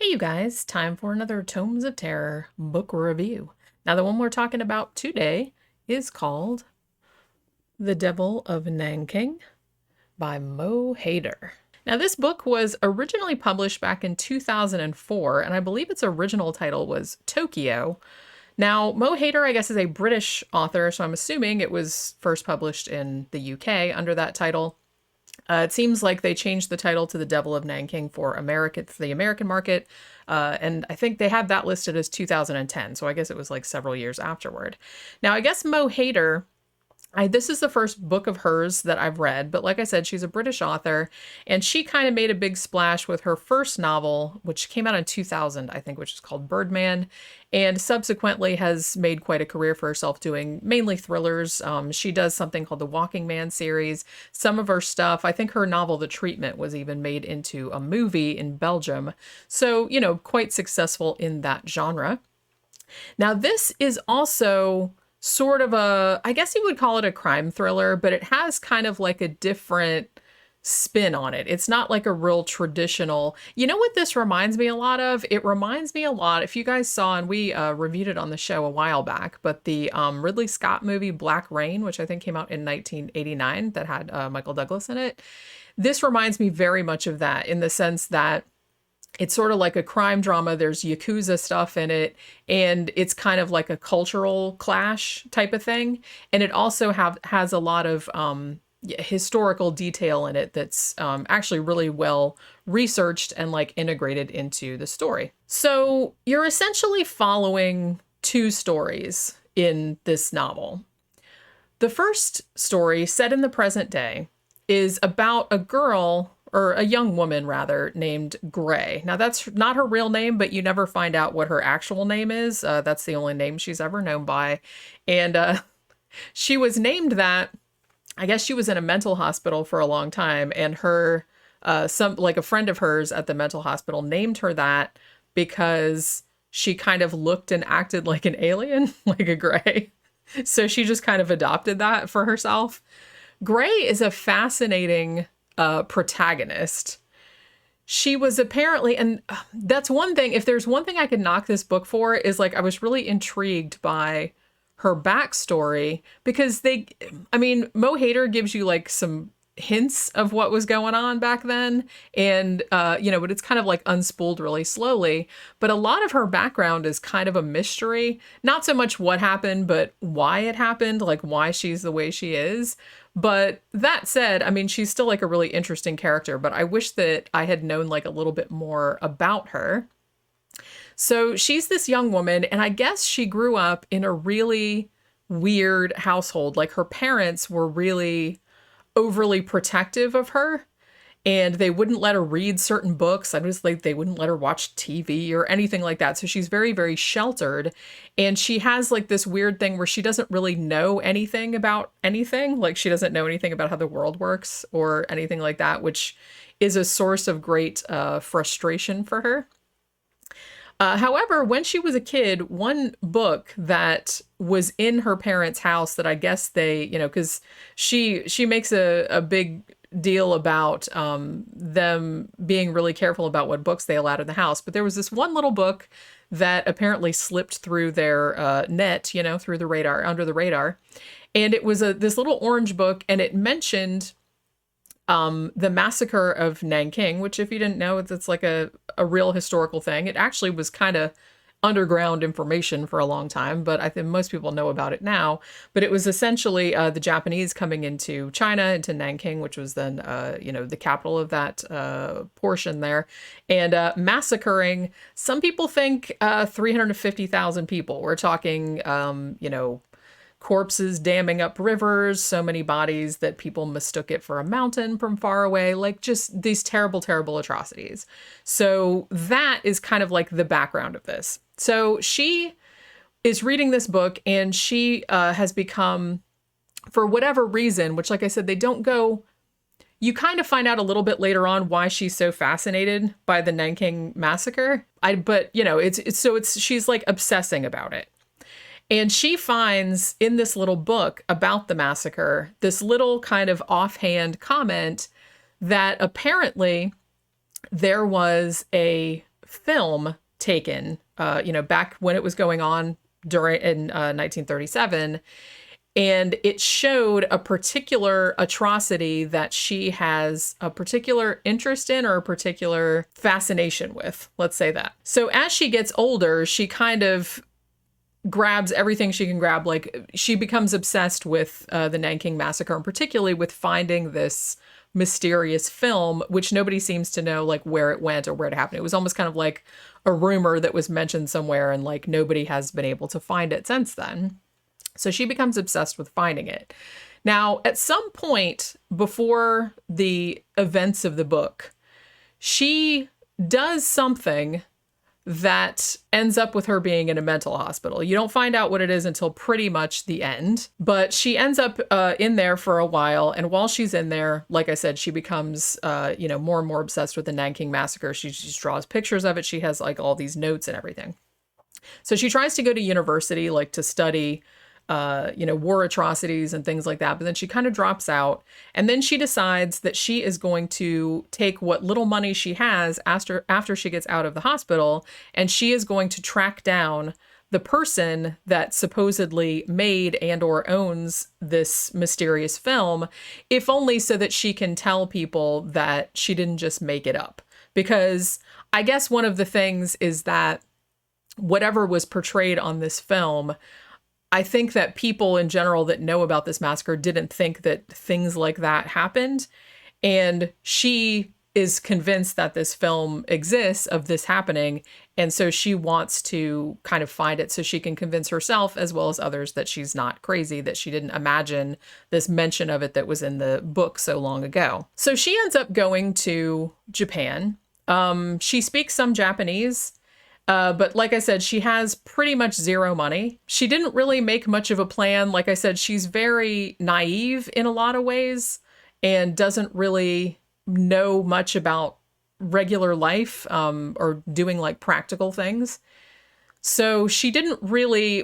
Hey you guys, time for another Tomes of Terror book review. Now the one we're talking about today is called The Devil of Nanking by Hayder. Now this book was originally published back in 2004 and I believe its original title was Tokyo. Now Hayder, I guess, is a British author, so I'm assuming it was first published in the UK under that title. It seems like they changed the title to The Devil of Nanking for the American market, and I think they had that listed as 2010, so I guess it was like several years afterward. Now, I guess Hayder, this is the first book of hers that I've read, but like I said, she's a British author, and she kind of made a big splash with her first novel, which came out in 2000, I think, which is called Birdman, and subsequently has made quite a career for herself doing mainly thrillers. She does something called the Walking Man series. Some of her stuff, I think her novel The Treatment was even made into a movie in Belgium, so, quite successful in that genre. Now, this is also sort of I guess you would call it a crime thriller, but it has kind of like a different spin on it. It's not like a real traditional, you know what this reminds me a lot of? It reminds me a lot, if you guys saw, and we reviewed it on the show a while back, but the Ridley Scott movie Black Rain, which I think came out in 1989, that had Michael Douglas in it. This reminds me very much of that, in the sense that it's sort of like a crime drama. There's Yakuza stuff in it, and it's kind of like a cultural clash type of thing. And it also has a lot of historical detail in it that's actually really well researched and like integrated into the story. So you're essentially following two stories in this novel. The first story, set in the present day, is about a girl, or a young woman rather, named Gray. Now that's not her real name, but you never find out what her actual name is. That's the only name she's ever known by. And she was named that, I guess she was in a mental hospital for a long time, and her, a friend of hers at the mental hospital named her that because she kind of looked and acted like an alien, like a Gray. So she just kind of adopted that for herself. Gray is a fascinating protagonist. She was apparently, and that's one thing, if there's one thing I could knock this book for, is like I was really intrigued by her backstory, because Hayder gives you like some hints of what was going on back then, and but it's kind of like unspooled really slowly. But a lot of her background is kind of a mystery, not so much what happened, but why it happened, like why she's the way she is. But that said, she's still like a really interesting character, but I wish that I had known like a little bit more about her. So she's this young woman, and I guess she grew up in a really weird household. Like her parents were really overly protective of her, and they wouldn't let her read certain books. I was like, they wouldn't let her watch TV or anything like that. So she's very, very sheltered. And she has like this weird thing where she doesn't really know anything about anything. Like she doesn't know anything about how the world works or anything like that, which is a source of great frustration for her. However, when she was a kid, one book that was in her parents' house that I guess they, because she makes a big deal about them being really careful about what books they allowed in the house. But there was this one little book that apparently slipped through their net, through the radar, under the radar. And it was this little orange book, and it mentioned the Massacre of Nanking, which, if you didn't know, it's like a real historical thing. It actually was kind of underground information for a long time, but I think most people know about it now. But it was essentially the Japanese coming into China, into Nanking, which was then, the capital of that portion there, and massacring, some people think 350,000 people. We're talking, corpses damming up rivers, so many bodies that people mistook it for a mountain from far away, like just these terrible, terrible atrocities. So that is kind of like the background of this. So she is reading this book, and she has become, for whatever reason, which, like I said, they don't go, you kind of find out a little bit later on why she's so fascinated by the Nanking Massacre. She's like obsessing about it. And she finds in this little book about the massacre this little kind of offhand comment that apparently there was a film taken, back when it was going on in 1937. And it showed a particular atrocity that she has a particular interest in or a particular fascination with. Let's say that. So as she gets older, she kind of grabs everything she can grab. Like, she becomes obsessed with the Nanking Massacre, and particularly with finding this mysterious film, which nobody seems to know like where it went or where it happened. It was almost kind of like a rumor that was mentioned somewhere, and like nobody has been able to find it since then. So she becomes obsessed with finding it. Now, at some point before the events of the book, she does something that ends up with her being in a mental hospital. You don't find out what it is until pretty much the end, but she ends up in there for a while. And while she's in there, like I said, she becomes, more and more obsessed with the Nanking Massacre. She just draws pictures of it. She has like all these notes and everything. So she tries to go to university, like to study war atrocities and things like that. But then she kind of drops out. And then she decides that she is going to take what little money she has after she gets out of the hospital, and she is going to track down the person that supposedly made and or owns this mysterious film, if only so that she can tell people that she didn't just make it up. Because I guess one of the things is that whatever was portrayed on this film, I think that people in general that know about this massacre didn't think that things like that happened. And she is convinced that this film exists of this happening. And so she wants to kind of find it so she can convince herself as well as others that she's not crazy, that she didn't imagine this mention of it that was in the book so long ago. So she ends up going to Japan. She speaks some Japanese. But like I said, she has pretty much zero money. She didn't really make much of a plan. Like I said, she's very naive in a lot of ways and doesn't really know much about regular life or doing like practical things. So she didn't really,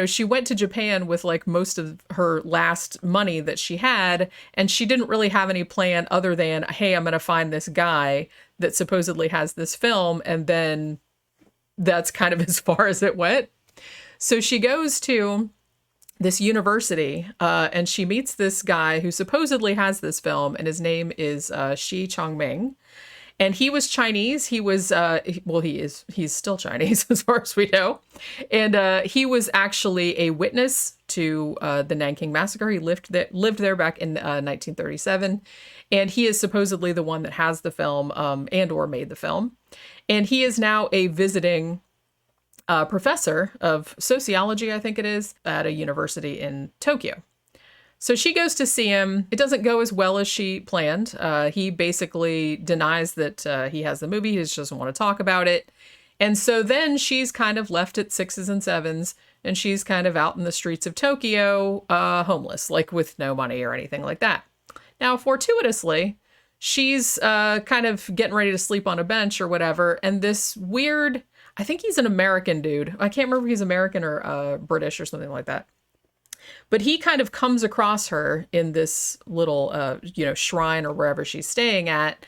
she went to Japan with like most of her last money that she had, and she didn't really have any plan other than, hey, I'm going to find this guy that supposedly has this film, and then that's kind of as far as it went. So she goes to this university and she meets this guy who supposedly has this film, and his name is Shi Chongming. And he was Chinese. He was, he's still Chinese as far as we know. And he was actually a witness to the Nanking Massacre. He lived there back in 1937. And he is supposedly the one that has the film and or made the film. And he is now a visiting professor of sociology, I think it is, at a university in Tokyo. So she goes to see him. It doesn't go as well as she planned. He basically denies that he has the movie. He just doesn't want to talk about it. And so then she's kind of left at 6s and 7s, and she's kind of out in the streets of Tokyo, homeless, like with no money or anything like that. Now, fortuitously, she's kind of getting ready to sleep on a bench or whatever. And this weird, I think he's an American dude. I can't remember if he's American or British or something like that. But he kind of comes across her in this little, shrine or wherever she's staying at.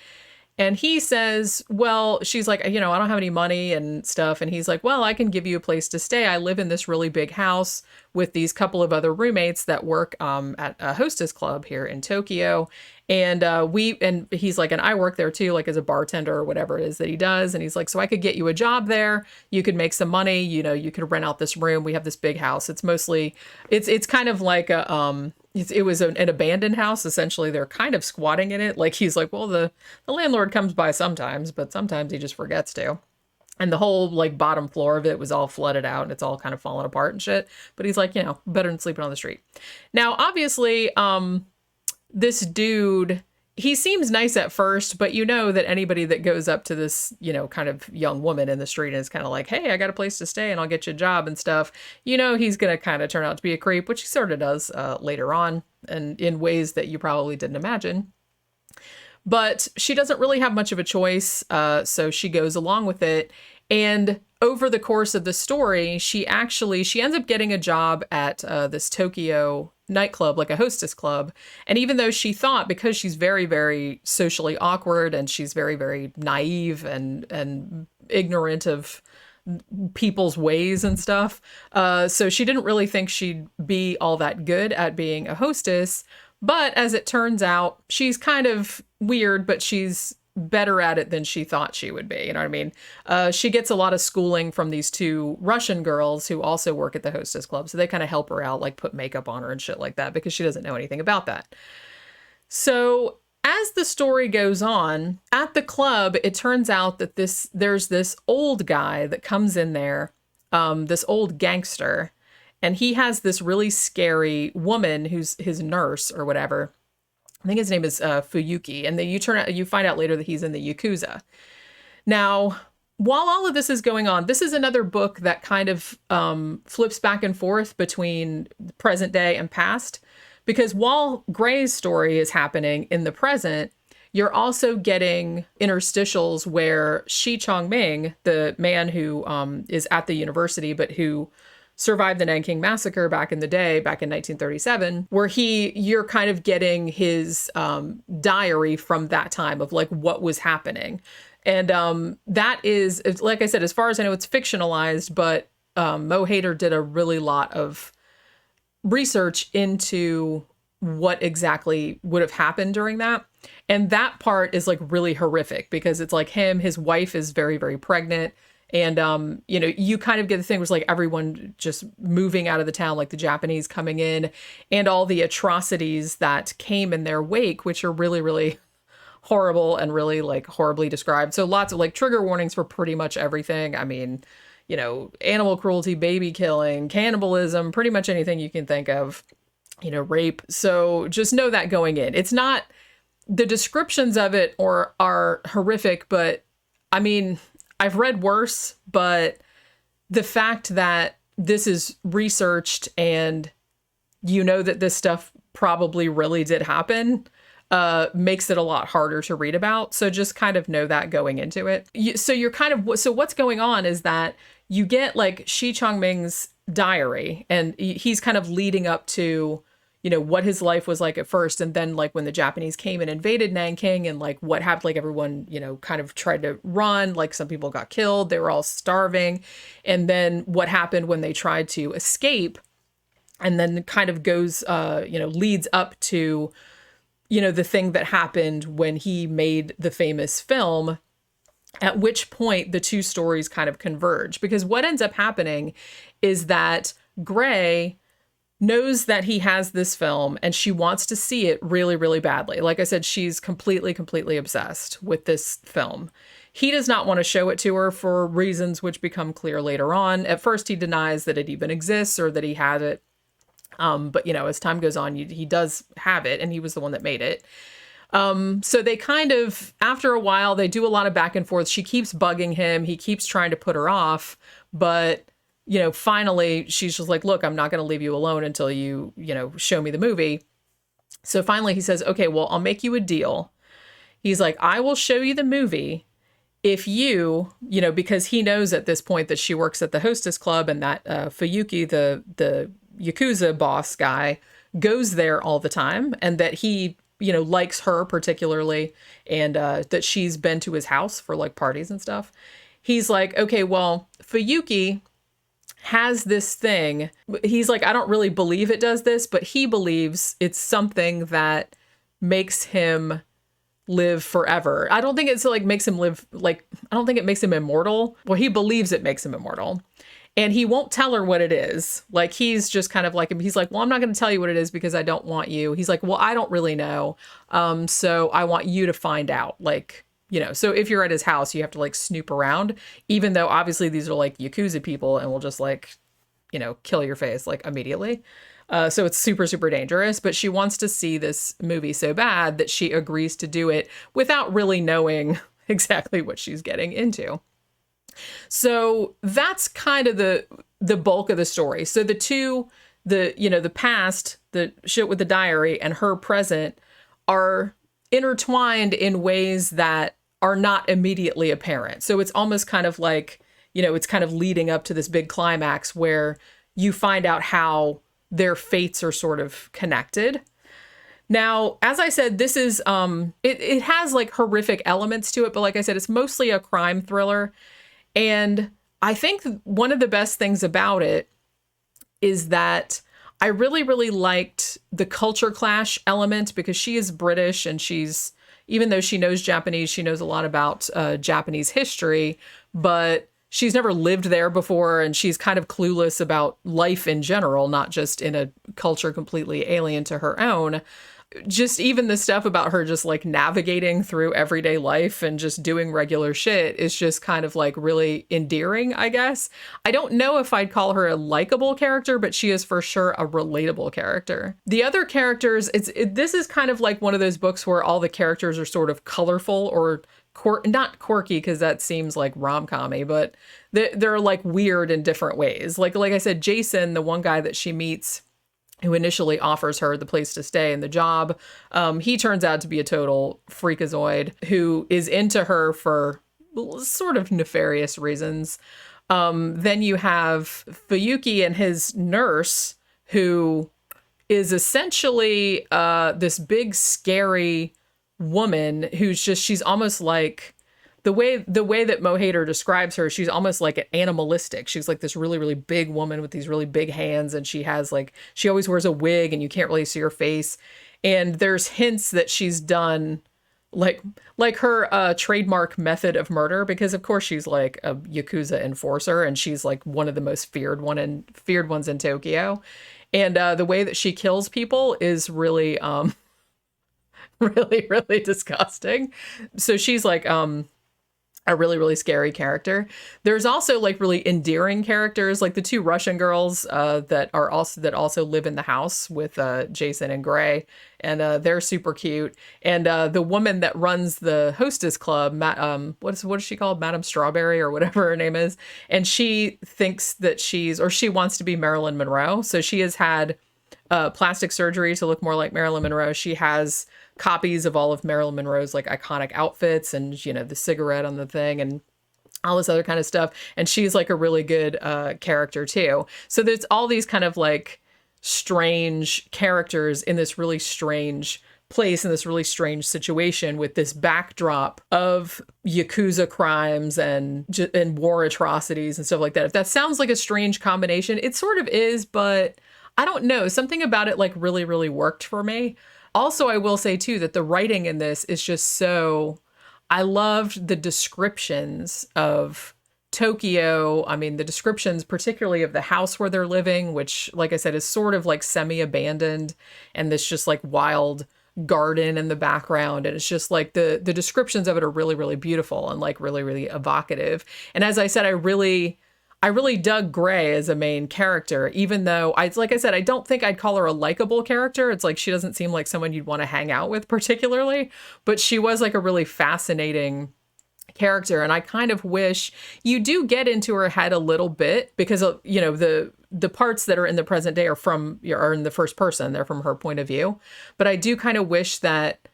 And he says, well, she's like, I don't have any money and stuff. And he's like, well, I can give you a place to stay. I live in this really big house with these couple of other roommates that work at a hostess club here in Tokyo. And he's like, and I work there too, like as a bartender or whatever it is that he does. And he's like, so I could get you a job there. You could make some money. You could rent out this room. We have this big house. It's mostly, it's kind of like it was an abandoned house. Essentially, they're kind of squatting in it. Like he's like, well, the landlord comes by sometimes, but sometimes he just forgets to. And the whole like bottom floor of it was all flooded out and it's all kind of falling apart and shit. But he's like, better than sleeping on the street. Now, obviously, this dude, he seems nice at first, but that anybody that goes up to this, kind of young woman in the street and is kind of like, hey, I got a place to stay and I'll get you a job and stuff, he's going to kind of turn out to be a creep, which he sort of does later on and in ways that you probably didn't imagine. But she doesn't really have much of a choice, so she goes along with it. And over the course of the story, she ends up getting a job at this Tokyo nightclub, like a hostess club. And even though she thought, because she's very, very socially awkward and she's very, very naive and ignorant of people's ways and stuff. So she didn't really think she'd be all that good at being a hostess. But as it turns out, she's kind of weird, but she's better at it than she thought she would be. You know what I mean? She gets a lot of schooling from these two Russian girls who also work at the hostess club. So they kind of help her out, like put makeup on her and shit like that, because she doesn't know anything about that. So as the story goes on, at the club, it turns out that there's this old guy that comes in there, this old gangster, and he has this really scary woman who's his nurse or whatever. I think his name is Feeky, and then you find out later that he's in the Yakuza. Now, while all of this is going on, this is another book that kind of flips back and forth between present day and past, because while Gray's story is happening in the present, you're also getting interstitials where Shi Chongming, the man who is at the university but who survived the Nanking Massacre back in the day, back in 1937, where you're kind of getting his diary from that time of like what was happening. And that is, like I said, as far as I know, it's fictionalized, but Mo Hayder did a really lot of research into what exactly would have happened during that. And that part is like really horrific because it's like his wife is very, very pregnant. And, you kind of get the thing where it's like everyone just moving out of the town, like the Japanese coming in and all the atrocities that came in their wake, which are really, really horrible and really like horribly described. So lots of like trigger warnings for pretty much everything. I mean, animal cruelty, baby killing, cannibalism, pretty much anything you can think of, rape. So just know that going in. It's not, the descriptions of it are horrific, but I mean, I've read worse, but the fact that this is researched and that this stuff probably really did happen makes it a lot harder to read about. So just kind of know that going into it. So what's going on is that you get like Shi Chongming's diary, and he's kind of leading up to what his life was like at first. And then like when the Japanese came and invaded Nanking and like what happened, like everyone, kind of tried to run, like some people got killed, they were all starving. And then what happened when they tried to escape, and then kind of goes, leads up to, the thing that happened when he made the famous film, at which point the two stories kind of converge. Because what ends up happening is that Gray knows that he has this film and she wants to see it really, really badly. Like I said, she's completely, completely obsessed with this film. He does not want to show it to her for reasons which become clear later on. At first, he denies that it even exists or that he had it. But, as time goes on, he does have it, and he was the one that made it. So they kind of, after a while, they do a lot of back and forth. She keeps bugging him. He keeps trying to put her off, but finally she's just like, look, I'm not going to leave you alone until you show me the movie. So finally he says, okay, well, I'll make you a deal. He's like, I will show you the movie if you, because he knows at this point that she works at the hostess club and that Feeky, the Yakuza boss guy, goes there all the time, and that he, likes her particularly, and that she's been to his house for like parties and stuff. He's like, okay, well, Feeky has this thing. He's like, I don't really believe it does this, but he believes it's something that makes him live forever. I don't think it's like makes him live, like, I don't think it makes him immortal. Well, he believes it makes him immortal. And he won't tell her what it is. Like, he's just kind of like, he's like, well, I'm not going to tell you what it is because I don't want you. He's like, well, I don't really know. So I want you to find out. Like, so if you're at his house, you have to like snoop around, even though obviously these are like Yakuza people and will just like, kill your face like immediately. So it's super, super dangerous. But she wants to see this movie so bad that she agrees to do it without really knowing exactly what she's getting into. So that's kind of the bulk of the story. So the past, the shit with the diary, and her present are intertwined in ways that are not immediately apparent. So it's almost kind of like, it's kind of leading up to this big climax where you find out how their fates are sort of connected. Now, as I said, this is, it has like horrific elements to it, but like I said, it's mostly a crime thriller. And I think one of the best things about it is that I really, really liked the culture clash element, because she is British, and she's, even though she knows Japanese, she knows a lot about Japanese history, but she's never lived there before, and she's kind of clueless about life in general, not just in a culture completely alien to her own. Just even the stuff about her just like navigating through everyday life and just doing regular shit is just kind of like really endearing, I guess. I don't know if I'd call her a likable character, but she is for sure a relatable character. The other characters, this is kind of like one of those books where all the characters are sort of colorful or not quirky, because that seems like rom-com-y, but they're like weird in different ways. Like I said, Jason, the one guy that she meets, who initially offers her the place to stay and the job, he turns out to be a total freakazoid who is into her for sort of nefarious reasons. Then you have Feeky and his nurse, who is essentially this big, scary woman who's just, she's almost like, the way that Hayder describes her, she's almost like animalistic. She's like this really, really big woman with these really big hands, and she has like, she always wears a wig and you can't really see her face. And there's hints that she's done like her trademark method of murder, because of course she's like a Yakuza enforcer, and she's like one of the most feared ones in Tokyo. And the way that she kills people is really really, really disgusting. So she's like a really, really scary character. There's also like really endearing characters, like the two Russian girls that also live in the house with Jason and Gray, and they're super cute. And the woman that runs the hostess club, what is she called, Madame Strawberry or whatever her name is, and she thinks that she wants to be Marilyn Monroe. So she has had plastic surgery to look more like Marilyn Monroe. She has copies of all of Marilyn Monroe's like iconic outfits, and you know, the cigarette on the thing and all this other kind of stuff. And she's like a really good character too. So there's all these kind of like strange characters in this really strange place, in this really strange situation, with this backdrop of Yakuza crimes and war atrocities and stuff like that. If that sounds like a strange combination, it sort of is, but I don't know. Something about it like really, really worked for me. Also, I will say too that the writing in this is just so, I loved the descriptions of Tokyo. I mean, the descriptions particularly of the house where they're living, which, like I said, is sort of like semi-abandoned, and this just like wild garden in the background. And it's just like the descriptions of it are really, really beautiful and like really, really evocative. And as I said, I really dug Gray as a main character, even though like I said, I don't think I'd call her a likable character. It's like, she doesn't seem like someone you'd want to hang out with particularly, but she was like a really fascinating character. And I kind of wish you do get into her head a little bit, because, you know, the parts that are in the present day are in the first person. They're from her point of view. But I do kind of wish that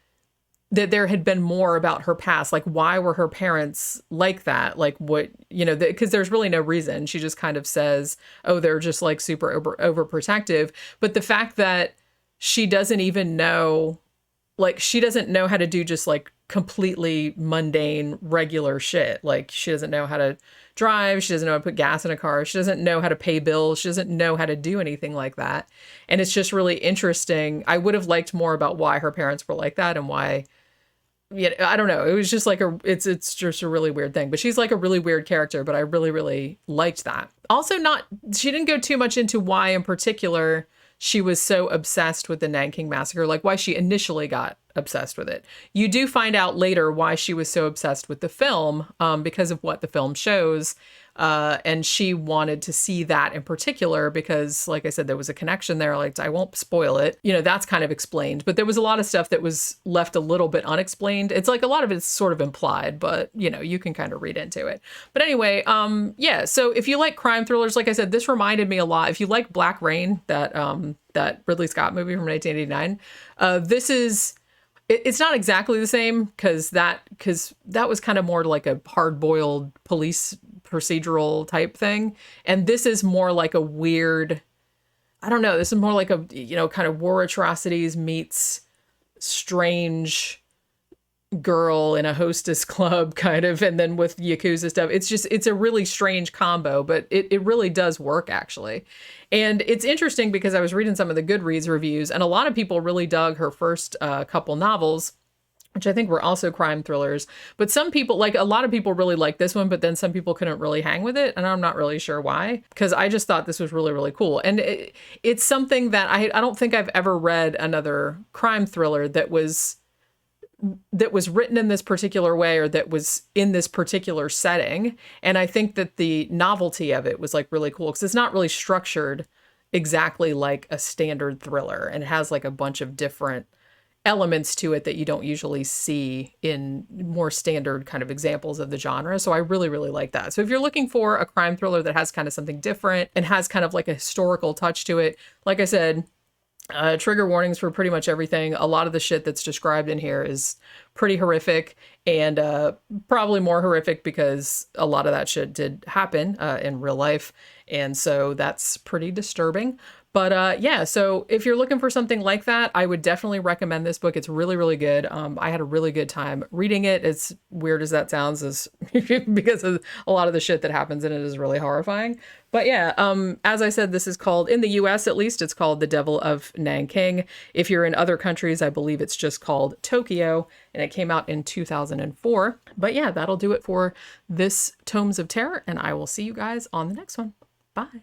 there had been more about her past. Like, why were her parents like that? Like, what, you know, because there's really no reason. She just kind of says, oh, they're just like super overprotective. But the fact that she doesn't even know, like, she doesn't know how to do just like completely mundane, regular shit. Like, she doesn't know how to drive. She doesn't know how to put gas in a car. She doesn't know how to pay bills. She doesn't know how to do anything like that. And it's just really interesting. I would have liked more about why her parents were like that and why. Yeah, I don't know. It was just like it's just a really weird thing. But she's like a really weird character, but I really, really liked that. Also, she didn't go too much into why in particular she was so obsessed with the Nanking Massacre, like why she initially got obsessed with it. You do find out later why she was so obsessed with the film, because of what the film shows. And she wanted to see that in particular because, like I said, there was a connection there. Like, I won't spoil it. You know, that's kind of explained. But there was a lot of stuff that was left a little bit unexplained. It's like a lot of it's sort of implied, but, you know, you can kind of read into it. But anyway, yeah. So if you like crime thrillers, like I said, this reminded me a lot. If you like Black Rain, that Ridley Scott movie from 1989, this is... It's not exactly the same because that was kind of more like a hard-boiled police procedural type thing. And this is more like a weird, I don't know, this is more like a, you know, kind of war atrocities meets strange girl in a hostess club kind of, and then with Yakuza stuff. It's a really strange combo, but it really does work actually. And it's interesting because I was reading some of the Goodreads reviews, and a lot of people really dug her first couple novels, which I think were also crime thrillers. But some people, like a lot of people really liked this one, but then some people couldn't really hang with it. And I'm not really sure why, because I just thought this was really, really cool. And it's something that I don't think I've ever read another crime thriller that was written in this particular way, or that was in this particular setting. And I think that the novelty of it was like really cool, because it's not really structured exactly like a standard thriller, and it has like a bunch of different elements to it that you don't usually see in more standard kind of examples of the genre. So I really, really like that. So if you're looking for a crime thriller that has kind of something different and has kind of like a historical touch to it, like I said, trigger warnings for pretty much everything. A lot of the shit that's described in here is pretty horrific, and probably more horrific because a lot of that shit did happen in real life. And so that's pretty disturbing. But yeah, so if you're looking for something like that, I would definitely recommend this book. It's really, really good. I had a really good time reading it. As weird as that sounds, is because of a lot of the shit that happens in it is really horrifying. But yeah, as I said, this is called, in the US at least, it's called The Devil of Nanking. If you're in other countries, I believe it's just called Tokyo, and it came out in 2004. But yeah, that'll do it for this Tomes of Terror, and I will see you guys on the next one. Bye.